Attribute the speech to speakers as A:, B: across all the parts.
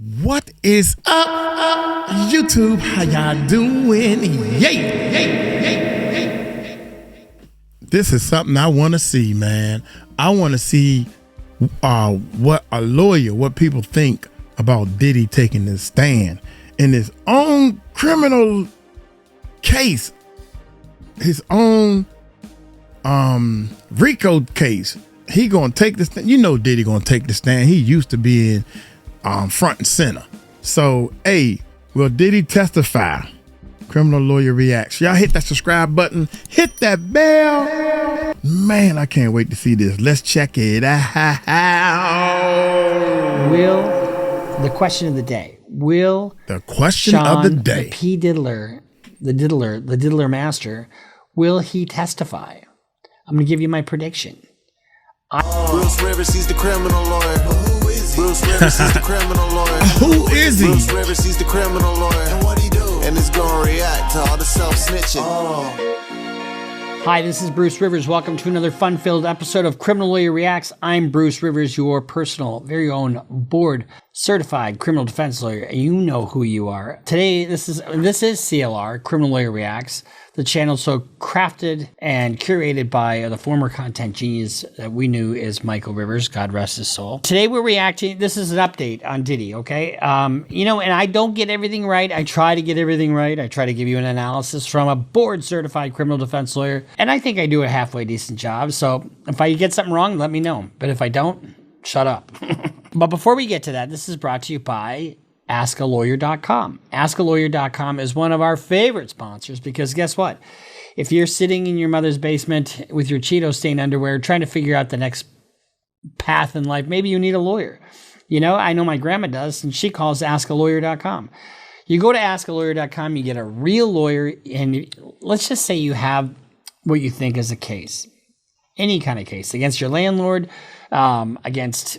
A: What is up, YouTube? How y'all doing? Yay. This is something I want to see, man. I want to see what people think about Diddy taking this stand in his own criminal case, his own RICO case. He gonna take this. You know, Diddy gonna take the stand. He used to be in front and center. So, hey, will Diddy testify? Criminal Lawyer reacts. Y'all hit that subscribe button. Hit that bell. Man, I can't wait to see this. Let's check it out.
B: The question of the day.
A: The question
B: Sean,
A: of the day.
B: The Diddler master, will he testify? I'm going to give you my prediction.
C: Bruce Rivers, he's the criminal lawyer. Bruce Rivers, he's the criminal lawyer.
A: Who is he?
C: Bruce Rivers, he's the criminal lawyer. And what he do? And it's gonna react to all the self-snitching.
B: Hi, this is Bruce Rivers. Welcome to another fun-filled episode of Criminal Lawyer Reacts. I'm Bruce Rivers, your personal, very own board-certified criminal defense lawyer. You know who you are. Today, this is CLR, Criminal Lawyer Reacts, the channel so crafted and curated by the former content genius that we knew is Michael Rivers, God rest his soul. Today we're reacting. This is an update on Diddy, okay? And I don't get everything right. I try to get everything right. I try to give you an analysis from a board-certified criminal defense lawyer, and I think I do a halfway decent job. So if I get something wrong, let me know. But if I don't, shut up. But before we get to that, this is brought to you by 𝗟𝗓𝗡𝗞𝗦. 𝗟𝗓𝗡𝗞𝗦 is one of our favorite sponsors because guess what? If you're sitting in your mother's basement with your Cheeto-stained underwear trying to figure out the next path in life, maybe you need a lawyer. You know, I know my grandma does, and she calls 𝗟𝗓𝗡𝗏𝗏. You go to 𝗟𝗓𝗡𝗏𝗏, you get a real lawyer, and let's just say you have what you think is a case. Any kind of case against your landlord, against,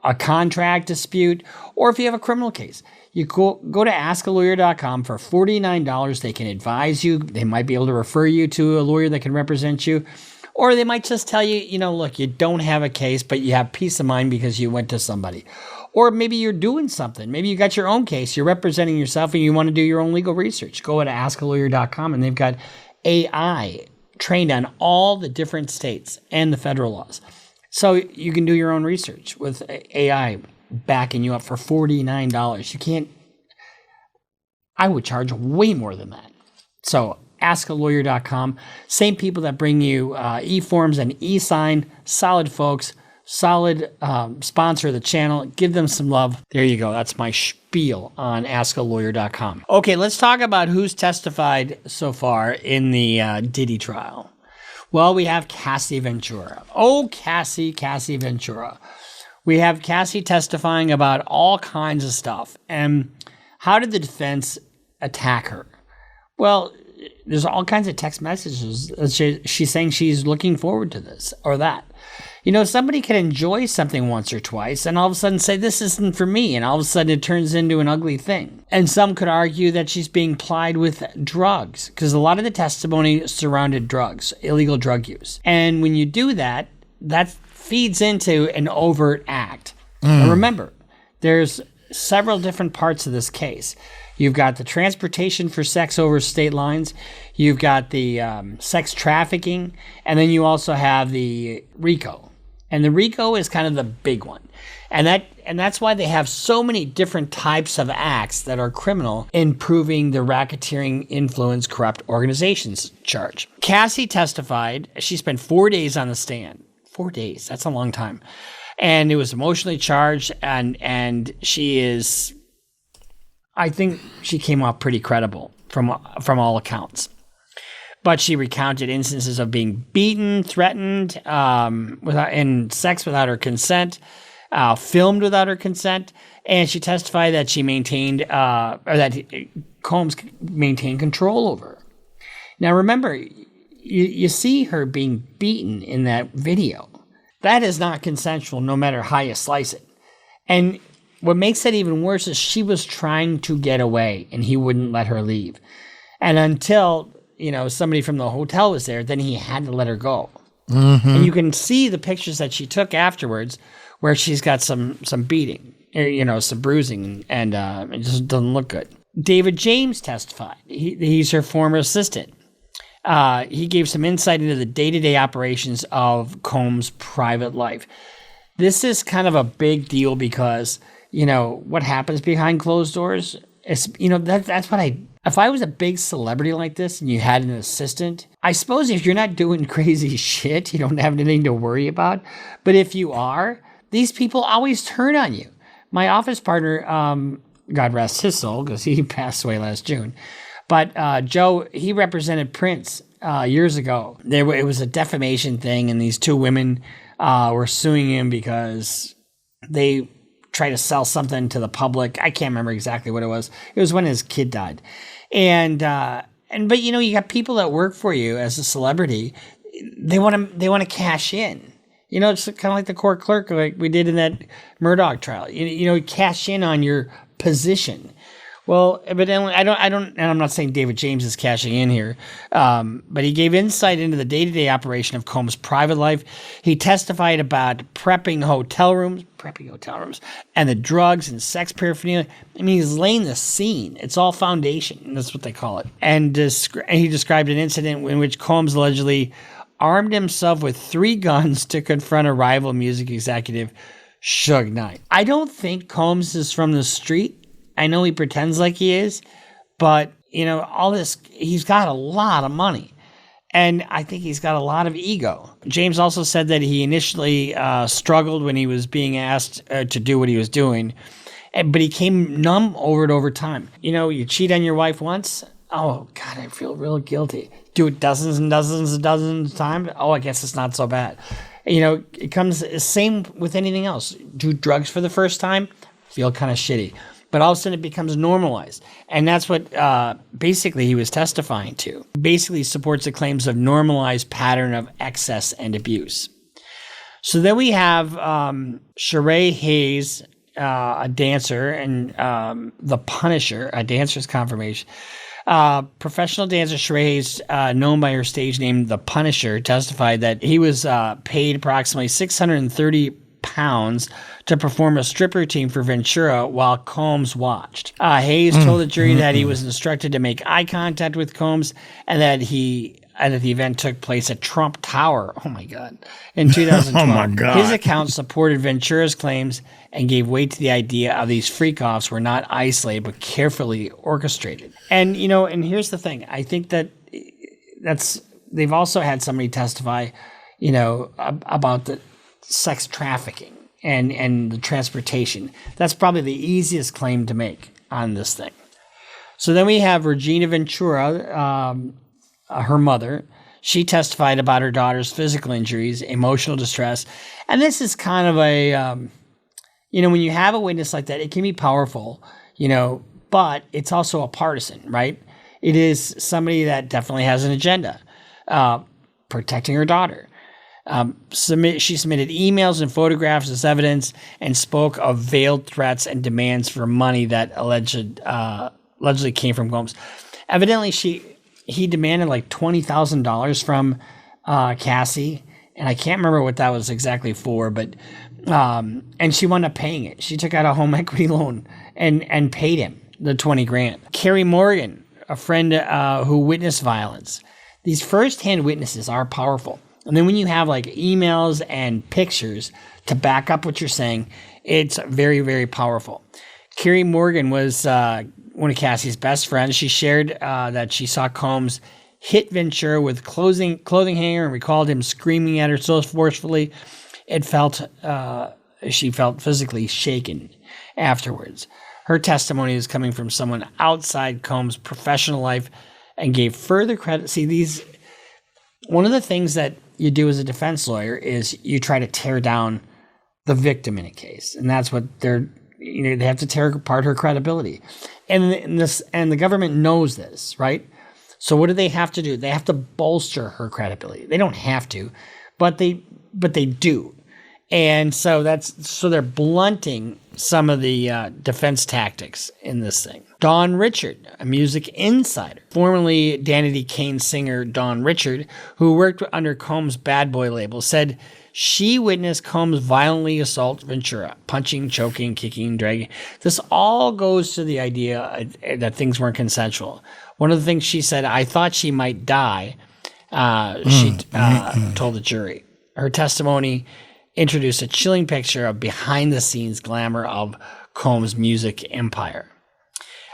B: a contract dispute, or if you have a criminal case. You go to 𝗟𝗓𝗡𝗏𝗏 for $49. They can advise you. They might be able to refer you to a lawyer that can represent you. Or they might just tell you, look, you don't have a case, but you have peace of mind because you went to somebody. Or maybe you're doing something. Maybe you got your own case. You're representing yourself and you want to do your own legal research. Go to 𝗟𝗓𝗡𝗏𝗏, and they've got AI trained on all the different states and the federal laws. So you can do your own research with AI backing you up for $49. I would charge way more than that. So 𝗟𝗓𝗡𝗏𝗏, same people that bring you eForms and eSign, solid folks, solid sponsor of the channel. Give them some love. There you go. That's my spiel on 𝗟𝗓𝗡𝗏𝗏. Okay, let's talk about who's testified so far in the Diddy trial. Well, we have Cassie Ventura. Oh, Cassie Ventura. We have Cassie testifying about all kinds of stuff. And how did the defense attack her? Well, there's all kinds of text messages. She's saying she's looking forward to this or that. Somebody can enjoy something once or twice and all of a sudden say, this isn't for me. And all of a sudden it turns into an ugly thing. And some could argue that she's being plied with drugs because a lot of the testimony surrounded drugs, illegal drug use. And when you do that, that feeds into an overt act. Now remember, there's several different parts of this case. You've got the transportation for sex over state lines. You've got the sex trafficking. And then you also have the RICO. And the RICO is kind of the big one. And that's why they have so many different types of acts that are criminal in proving the racketeering, influence, corrupt organizations charge. Cassie testified. She spent 4 days on the stand. 4 days. That's a long time. And it was emotionally charged. And she is, I think she came off pretty credible from all accounts. But she recounted instances of being beaten, threatened, and sex without her consent, filmed without her consent, and she testified that she maintained, or that Combs maintained control over her. Now remember, you see her being beaten in that video. That is not consensual, no matter how you slice it. And what makes it even worse is she was trying to get away, and he wouldn't let her leave. And until somebody from the hotel was there, then he had to let her go. Mm-hmm. And you can see the pictures that she took afterwards where she's got some beating. some bruising, and it just doesn't look good. David James testified. He's her former assistant. He gave some insight into the day-to-day operations of Combs' private life. This is kind of a big deal because, what happens behind closed doors is, that's what if I was a big celebrity like this and you had an assistant, I suppose if you're not doing crazy shit, you don't have anything to worry about. But if you are, these people always turn on you. My office partner, God rest his soul, because he passed away last June. But Joe, he represented Prince years ago. It was a defamation thing, and these two women were suing him because they tried to sell something to the public. I can't remember exactly what it was. It was when his kid died. But you got people that work for you as a celebrity. They want to cash in. It's kind of like the court clerk, like we did in that Murdoch trial. Cash in on your position. Well, but I don't, and I'm not saying David James is cashing in here, but he gave insight into the day-to-day operation of Combs' private life. He testified about prepping hotel rooms, and the drugs and sex paraphernalia. I mean, he's laying the scene. It's all foundation. That's what they call it. And he described an incident in which Combs allegedly armed himself with 3 guns to confront a rival music executive, Suge Knight. I don't think Combs is from the street. I know he pretends like he is, but, all this, he's got a lot of money. And I think he's got a lot of ego. James also said that he initially struggled when he was being asked to do what he was doing, but he came numb over time. You cheat on your wife once. Oh, God, I feel real guilty. Do it dozens and dozens and dozens of times. Oh, I guess it's not so bad. It comes same with anything else. Do drugs for the first time, feel kind of shitty. But all of a sudden it becomes normalized. And that's what basically he was testifying to. Basically supports the claims of normalized pattern of excess and abuse. So then we have Sheree Hayes, a dancer, and the Punisher, a dancer's confirmation. Professional dancer Sheree Hayes, known by her stage name The Punisher, testified that he was paid approximately £630 to perform a strip routine for Ventura while Combs watched. Hayes told the jury that he was instructed to make eye contact with Combs and that the event took place at Trump Tower. Oh my God. In 2012.
A: Oh my God.
B: His account supported Ventura's claims and gave weight to the idea of these freak-offs were not isolated but carefully orchestrated. And and here's the thing. I think they've also had somebody testify, about the sex trafficking and the transportation. That's probably the easiest claim to make on this thing. So then we have Regina Ventura, her mother. She testified about her daughter's physical injuries, emotional distress. And this is kind of a, when you have a witness like that, it can be powerful, but it's also a partisan, right? It is somebody that definitely has an agenda, protecting her daughter. She submitted emails and photographs as evidence and spoke of veiled threats and demands for money that allegedly came from Combs. Evidently, he demanded like $20,000 from Cassie, and I can't remember what that was exactly for, but and she wound up paying it. She took out a home equity loan and paid him the $20,000. Carrie Morgan, a friend who witnessed violence. These firsthand witnesses are powerful. And then when you have like emails and pictures to back up what you're saying, it's very, very powerful. Carrie Morgan was one of Cassie's best friends. She shared that she saw Combs hit Ventura with clothing hanger and recalled him screaming at her so forcefully she felt physically shaken afterwards. Her testimony is coming from someone outside Combs' professional life and gave further credit. See, one of the things that you do as a defense lawyer is you try to tear down the victim in a case. And that's what they have to tear apart her credibility. And the government knows this, right? So what do they have to do? They have to bolster her credibility. They don't have to, but they do. And so they're blunting some of the defense tactics in this thing. Dawn Richard, a music insider, formerly Danity Kane singer Dawn Richard, who worked under Combs' Bad Boy label, said she witnessed Combs violently assault Ventura, punching, choking, kicking, dragging. This all goes to the idea that things weren't consensual. One of the things she said, I thought she might die, she told the jury. Her testimony introduced a chilling picture of behind-the-scenes glamour of Combs' music empire.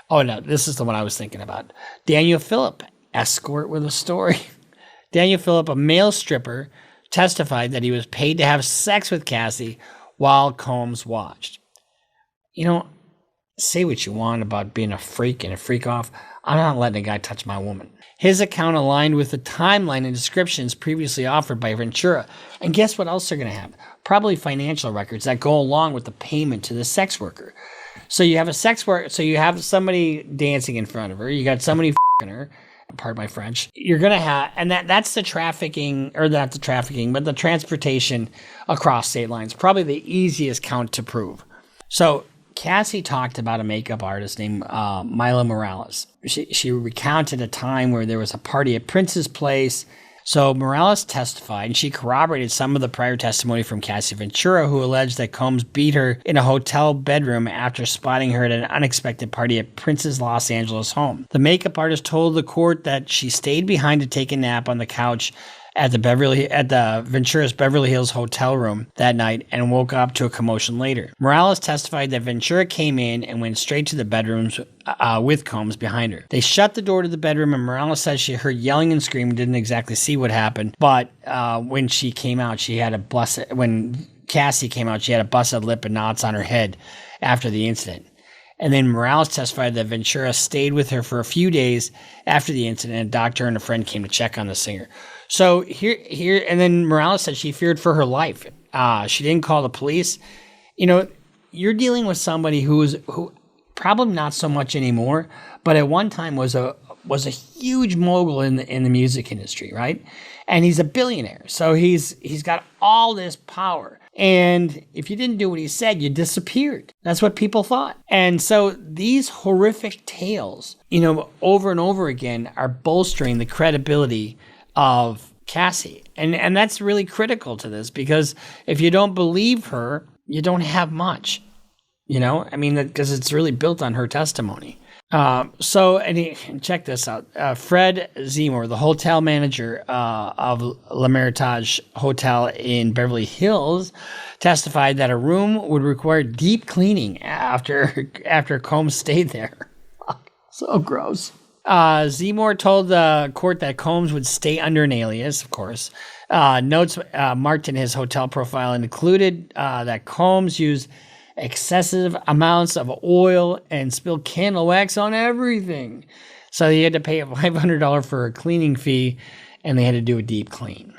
B: Oh, no, this is the one I was thinking about. Daniel Phillip, escort with a story. Daniel Phillip, a male stripper, testified that he was paid to have sex with Cassie while Combs watched. You know, say what you want about being a freak and a freak off. I'm not letting a guy touch my woman. His account aligned with the timeline and descriptions previously offered by Ventura. And guess what else they're going to have? Probably financial records that go along with the payment to the sex worker. So you have a sex worker, so you have somebody dancing in front of her. You got somebody f***ing her. Pardon my French. You're going to have, and that's the trafficking, or not the trafficking, but the transportation across state lines. Probably the easiest count to prove. So Cassie talked about a makeup artist named 𝗟𝗡𝗡𝗞𝗦 Morales. She recounted a time where there was a party at Prince's place. So Morales testified, and she corroborated some of the prior testimony from Cassie Ventura, who alleged that Combs beat her in a hotel bedroom after spotting her at an unexpected party at Prince's Los Angeles home. The makeup artist told the court that she stayed behind to take a nap on the couch at the Ventura's Beverly Hills hotel room that night and woke up to a commotion later. Morales testified that Ventura came in and went straight to the bedrooms with Combs behind her. They shut the door to the bedroom, and Morales said she heard yelling and screaming, didn't exactly see what happened, but when she came out, when Cassie came out, she had a busted lip and knots on her head after the incident. And then Morales testified that Ventura stayed with her for a few days after the incident, and a doctor and a friend came to check on the singer. So here, and then Morales said she feared for her life. She didn't call the police. You know, you're dealing with somebody who probably not so much anymore, but at one time was a huge mogul in the music industry, right? And he's a billionaire, so he's got all this power. And if you didn't do what he said, you disappeared. That's what people thought. And so these horrific tales, you know, over and over again, are bolstering the credibility of Cassie. And that's really critical to this, because if you don't believe her, you don't have much, you know? I mean, because it's really built on her testimony. Check this out. Fred Seymour, the hotel manager of l'Hermitage Hotel in Beverly Hills, testified that a room would require deep cleaning after Combs stayed there. So gross. Seymour told the court that Combs would stay under an alias, of course. Notes marked in his hotel profile included that Combs used excessive amounts of oil and spilled candle wax on everything. So he had to pay a $500 for a cleaning fee, and they had to do a deep clean.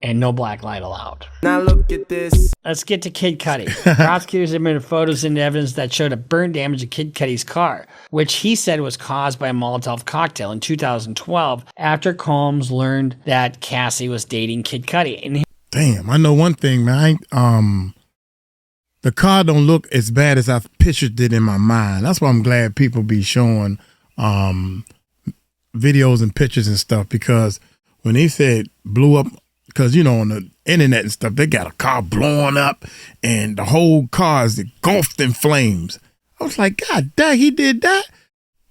B: And no black light allowed.
C: Now look at this.
B: Let's get to Kid Cudi. Prosecutors admitted photos into evidence that showed a burn damage to Kid Cudi's car, which he said was caused by a Molotov cocktail in 2012 after Combs learned that Cassie was dating Kid Cudi. And
A: damn, I know one thing, man. The car don't look as bad as I pictured it in my mind. That's why I'm glad people be showing videos and pictures and stuff, because when he said blew up, because, you know, on the internet and stuff, they got a car blowing up and the whole car is engulfed in flames. I was like, God dang, he did that?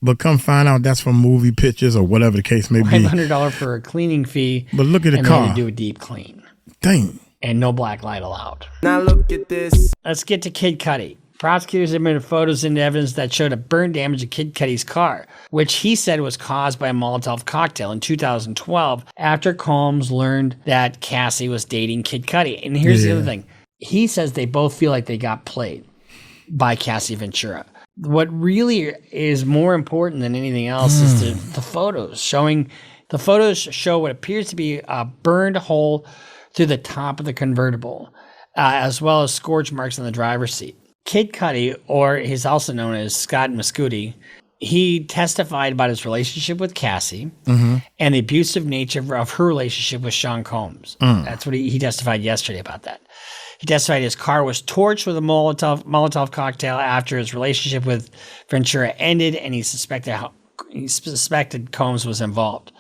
A: But come find out that's from movie pictures or whatever the case may be.
B: $500 for a cleaning fee.
A: But look at the car.
B: And then to do a deep clean.
A: Dang.
B: And no black light allowed.
C: Now look at this.
B: Let's get to Kid Cudi. Prosecutors admitted photos into evidence that showed a burn damage to Kid Cudi's car, which he said was caused by a Molotov cocktail in 2012 after Combs learned that Cassie was dating Kid Cudi. And here's the other thing. He says they both feel like they got played by Cassie Ventura. What really is more important than anything else is the photos showing. The photos show what appears to be a burned hole through the top of the convertible, as well as scorch marks on the driver's seat. Kid Cudi, or he's also known as Scott Mescudi, he testified about his relationship with Cassie and the abusive nature of her relationship with Sean Combs. That's what he testified yesterday about that. He testified his car was torched with a Molotov cocktail after his relationship with Ventura ended, and he suspected Combs was involved.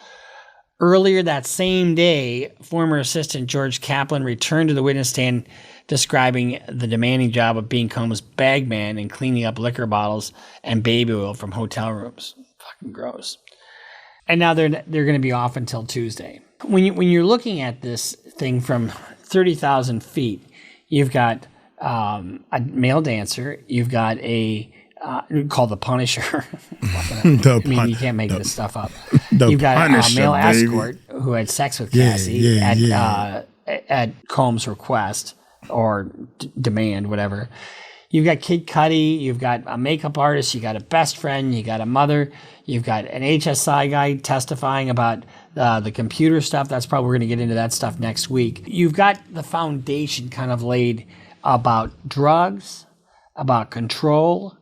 B: Earlier that same day, former assistant George Kaplan returned to the witness stand describing the demanding job of being Combs' bagman and cleaning up liquor bottles and baby oil from hotel rooms. Fucking gross. And now they're going to be off until Tuesday. When you're looking at this thing from 30,000 feet, you've got a male dancer, you've got a called the Punisher. You can't make this stuff up. You've got
A: Punisher,
B: a male
A: baby.
B: escort who had sex with Cassie at Combs' request or demand, whatever. You've got Kid Cudi, you've got a makeup artist, you got a best friend, you got a mother, you've got an HSI guy testifying about the computer stuff. That's probably, we're going to get into that stuff next week. You've got the foundation kind of laid about drugs, about control,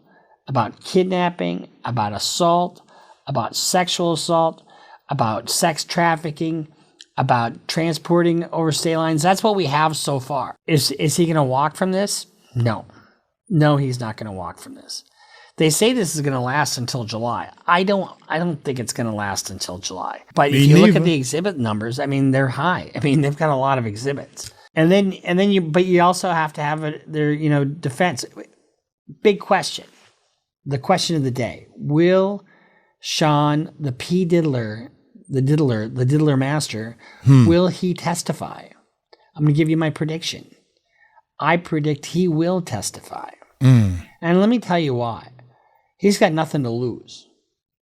B: about kidnapping, about assault, about sexual assault, about sex trafficking, about transporting over state lines. That's what we have so far. Is he going to walk from this? No. No, he's not going to walk from this. They say this is going to last until July. I don't think it's going to last until July. But if you look at the exhibit numbers, I mean, they're high. I mean, they've got a lot of exhibits. And then you also have to have their defense. Big question. The question of the day: will Sean, the Diddler master, will he testify? I'm going to give you my prediction. I predict he will testify. And let me tell you why. He's got nothing to lose.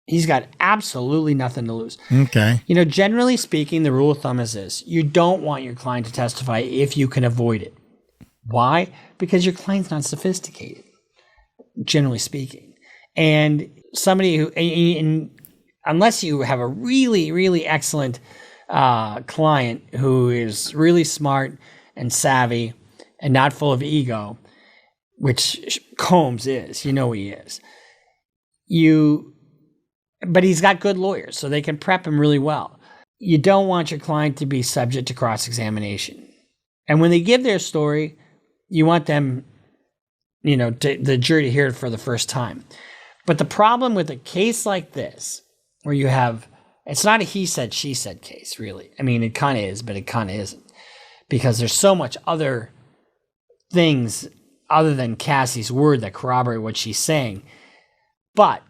B: He's got absolutely nothing to lose.
A: Okay.
B: Generally speaking, the rule of thumb is this: you don't want your client to testify if you can avoid it. Why? Because your client's not sophisticated, generally speaking. And somebody who, unless you have a really, really excellent client who is really smart and savvy and not full of ego, which Combs is, he is. But he's got good lawyers, so they can prep him really well. You don't want your client to be subject to cross-examination. And when they give their story, you want them, the jury to hear it for the first time. But the problem with a case like this, where you have, it's not a he said, she said case, really. I mean, it kind of is, but it kind of isn't. Because there's so much other things other than Cassie's word that corroborate what she's saying. But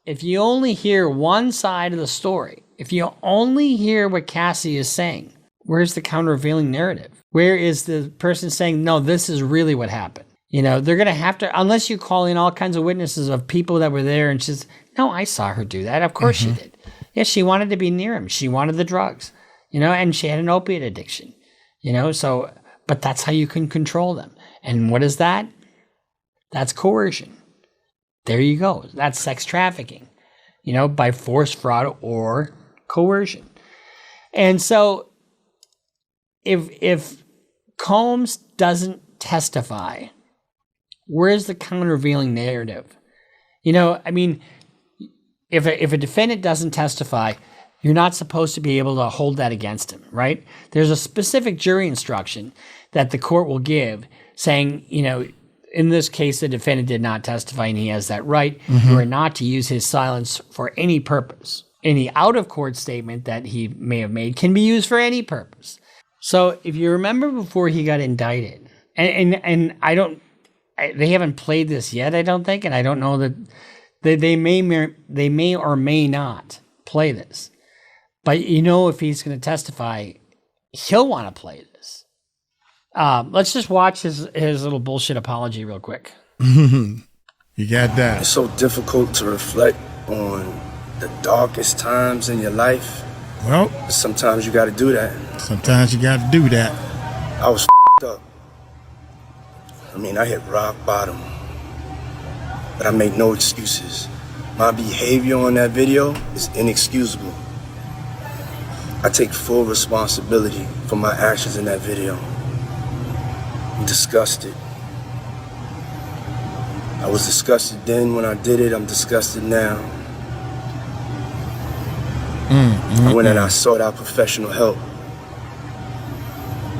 B: if you only hear one side of the story, if you only hear what Cassie is saying, where's the countervailing narrative? Where is the person saying, no, this is really what happened? They're going to have to, unless you call in all kinds of witnesses of people that were there and she's, no, I saw her do that. Of course she did. Yes, she wanted to be near him. She wanted the drugs, and she had an opiate addiction, so, but that's how you can control them. And what is that? That's coercion. There you go. That's sex trafficking, by force, fraud, or coercion. And so if Combs doesn't testify, where's the countervailing narrative? If a defendant doesn't testify, you're not supposed to be able to hold that against him, right? There's a specific jury instruction that the court will give saying, in this case, the defendant did not testify and he has that right. You are not to use his silence for any purpose. Any out-of-court statement that he may have made can be used for any purpose. So if you remember before he got indicted, and they haven't played this yet, I don't think, and I don't know that they may or may not play this. But if he's going to testify, he'll want to play this. Let's just watch his little bullshit apology real quick.
A: You got that.
D: It's so difficult to reflect on the darkest times in your life.
A: Well,
D: sometimes you got to do that. I was up. I hit rock bottom, but I make no excuses. My behavior on that video is inexcusable. I take full responsibility for my actions in that video. I'm disgusted. I was disgusted then when I did it. I'm disgusted now. I went and I sought out professional help.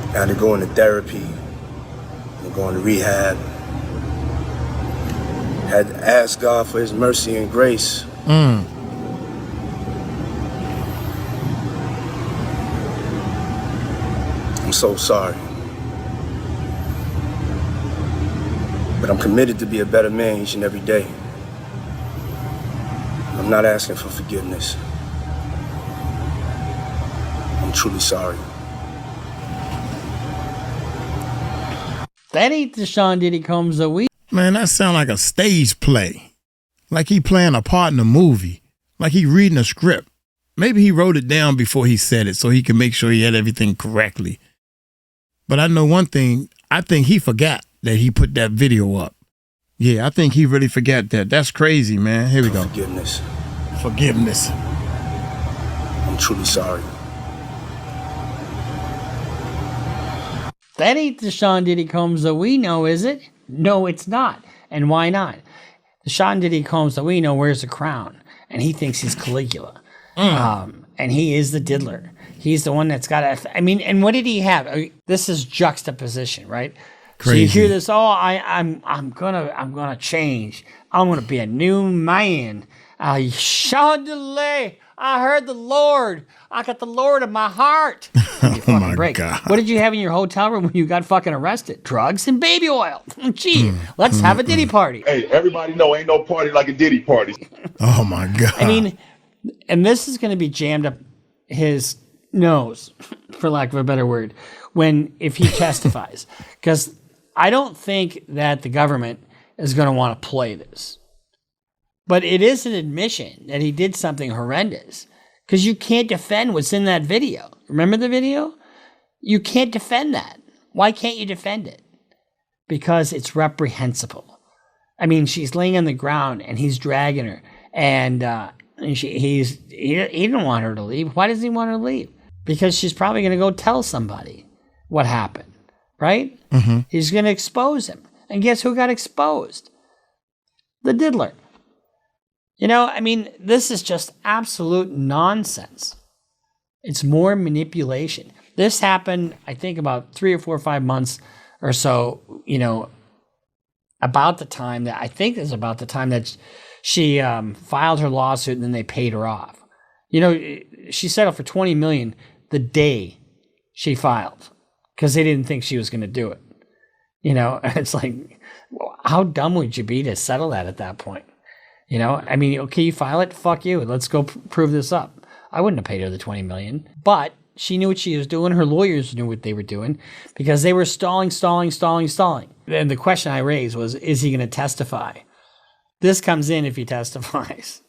D: I had to go into therapy. Going to rehab. Had to ask God for his mercy and grace. so sorry. But I'm committed to be a better man each and every day. I'm not asking for forgiveness. I'm truly sorry.
B: That ain't the Sean Diddy Combs that we.
A: Man, that sound like a stage play. Like he playing a part in a movie. Like he reading a script. Maybe he wrote it down before he said it so he can make sure he had everything correctly. But I know one thing. I think he forgot that he put that video up. Yeah, I think he really forgot that. That's crazy, man. Here we go.
D: Forgiveness.
A: Forgiveness.
D: I'm truly sorry.
B: That ain't the Sean Diddy Combs that we know, is it? No, it's not. And why not? The Sean Diddy Combs that we know wears a crown, and he thinks he's Caligula. And he is the diddler. He's the one that's got to, I mean, and what did he have? This is juxtaposition, right?
A: Crazy.
B: So you hear this, I'm gonna change. I'm gonna be a new man. Chandelier. I heard the Lord. I got the Lord in my heart.
A: Oh my God.
B: What did you have in your hotel room when you got fucking arrested? Drugs and baby oil. Gee, let's have a Diddy party.
E: Hey, everybody know ain't no party like a Diddy party.
A: Oh my God.
B: I mean, and this is going to be jammed up his nose, for lack of a better word, if he testifies. Because I don't think that the government is going to want to play this. But it is an admission that he did something horrendous. Because you can't defend what's in that video. Remember the video? You can't defend that. Why can't you defend it? Because it's reprehensible. I mean, she's laying on the ground and he's dragging her. And he didn't want her to leave. Why does he want her to leave? Because she's probably going to go tell somebody what happened. Right? Mm-hmm. He's going to expose him. And guess who got exposed? The diddler. You know, I mean, this is just absolute nonsense. It's more manipulation. This happened, I think, about 3 or 4 or 5 months or so, you know, about the time that, I think is about the time that she filed her lawsuit and then they paid her off. You know, she settled for $20 million the day she filed because they didn't think she was going to do it. You know, it's like, how dumb would you be to settle that at that point? You know, I mean, okay, you file it, fuck you. Let's go prove this up. I wouldn't have paid her the $20 million, but she knew what she was doing. Her lawyers knew what they were doing because they were stalling. And the question I raised was, is he going to testify? This comes in if he testifies.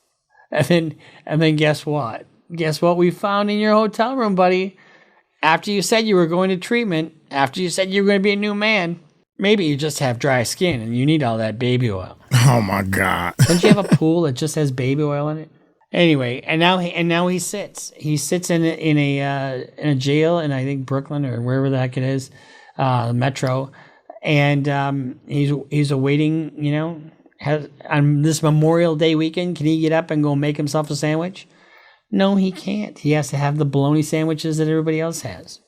B: And then guess what? Guess what we found in your hotel room, buddy? After you said you were going to treatment, after you said you were going to be a new man, maybe you just have dry skin and you need all that baby oil.
A: Oh my God.
B: Don't you have a pool that just has baby oil in it? Anyway, and now he sits. He sits in a jail in, I think, Brooklyn or wherever the heck it is, Metro, and he's awaiting. You know, on this Memorial Day weekend, can he get up and go make himself a sandwich? No, he can't. He has to have the bologna sandwiches that everybody else has.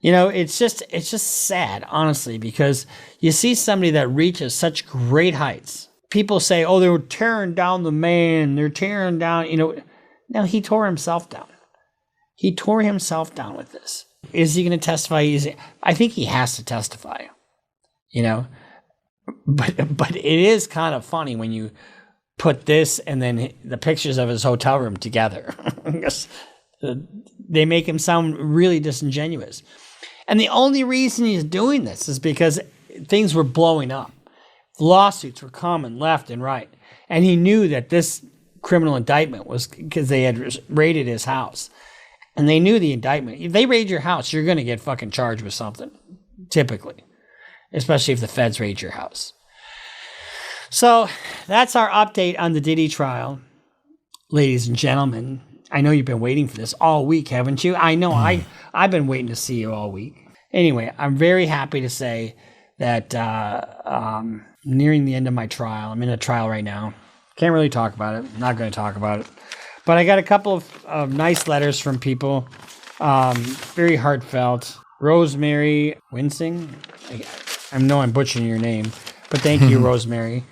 B: You know, it's just sad, honestly, because you see somebody that reaches such great heights. People say, oh, they were tearing down the man. They're tearing down, you know. No, he tore himself down. He tore himself down with this. Is he going to testify? I think he has to testify, you know. But it is kind of funny when you put this and then the pictures of his hotel room together. They make him sound really disingenuous. And the only reason he's doing this is because things were blowing up. Lawsuits were coming left and right. And he knew that this criminal indictment was because they had raided his house. And they knew the indictment. If they raid your house, you're going to get fucking charged with something, typically. Especially if the feds raid your house. So that's our update on the Diddy trial. Ladies and gentlemen, I know you've been waiting for this all week, haven't you? I know I've been waiting to see you all week. Anyway, I'm very happy to say that nearing the end of my trial. I'm in a trial right now. Can't really talk about it. Not going to talk about it. But I got a couple of nice letters from people. Very heartfelt. Rosemary Winsing. I know I'm butchering your name, but thank you, Rosemary.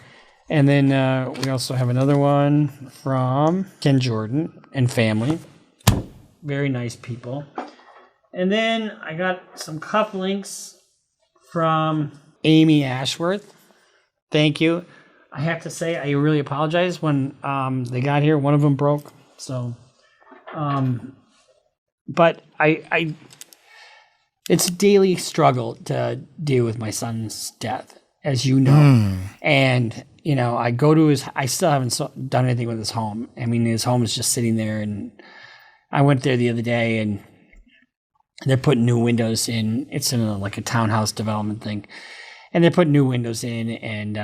B: And then we also have another one from Ken Jordan and family. Very nice people. And then I got some cufflinks from Amy Ashworth. Thank you. I have to say, I really apologize. When they got here, one of them broke. So, but I it's a daily struggle to deal with my son's death, as you know. And, you know, I go to I still haven't done anything with his home. I mean, his home is just sitting there. And I went there the other day and they're putting new windows in. It's in like a townhouse development thing. And they're putting new windows in. And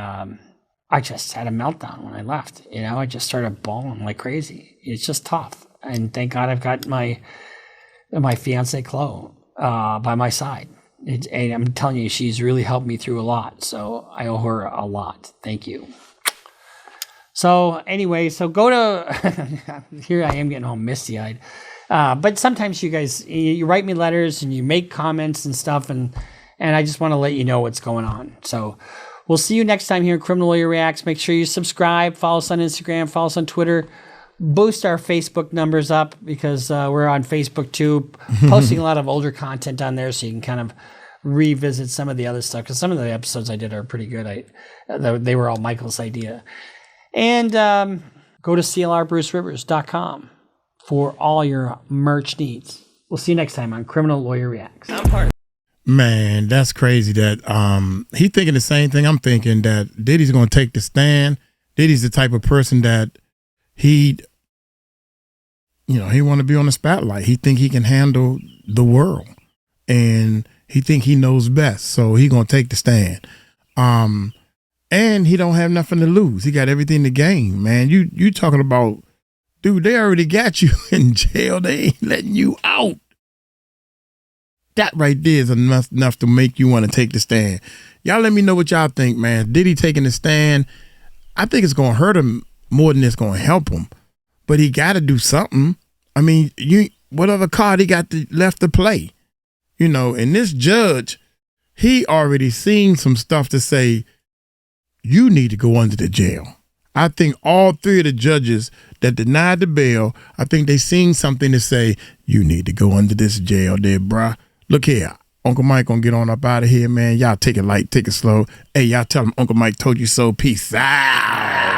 B: I just had a meltdown when I left. You know, I just started bawling like crazy. It's just tough. And thank God I've got my fiance, Chloe, by my side. And I'm telling you, she's really helped me through a lot. So I owe her a lot. Thank you. So anyway, so go to, here I am getting all misty-eyed. But sometimes you guys, you write me letters and you make comments and stuff. And I just want to let you know what's going on. So we'll see you next time here at Criminal Lawyer Reacts. Make sure you subscribe, follow us on Instagram, follow us on Twitter. Boost our Facebook numbers up because we're on Facebook too, posting a lot of older content on there so you can kind of revisit some of the other stuff because some of the episodes I did are pretty good. They were all Michael's idea. And go to clrbrucerivers.com for all your merch needs. We'll see you next time on Criminal Lawyer Reacts.
A: Man, that's crazy that he thinking the same thing I'm thinking, that Diddy's going to take the stand. Diddy's the type of person that he want to be on the spotlight. He think he can handle the world and he think he knows best. So he going to take the stand. And he don't have nothing to lose. He got everything to gain, man. You talking about, dude, they already got you in jail. They ain't letting you out. That right there is enough to make you want to take the stand. Y'all let me know what y'all think, man. Diddy taking the stand, I think it's going to hurt him more than it's going to help him. But he got to do something. I mean, what other card he got left to play? You know, and this judge, he already seen some stuff to say, you need to go under the jail. I think all three of the judges that denied the bail, I think they seen something to say, you need to go under this jail there, bruh. Look here, Uncle Mike gonna get on up out of here, man. Y'all take it light, take it slow. Hey, y'all tell him Uncle Mike told you so. Peace out.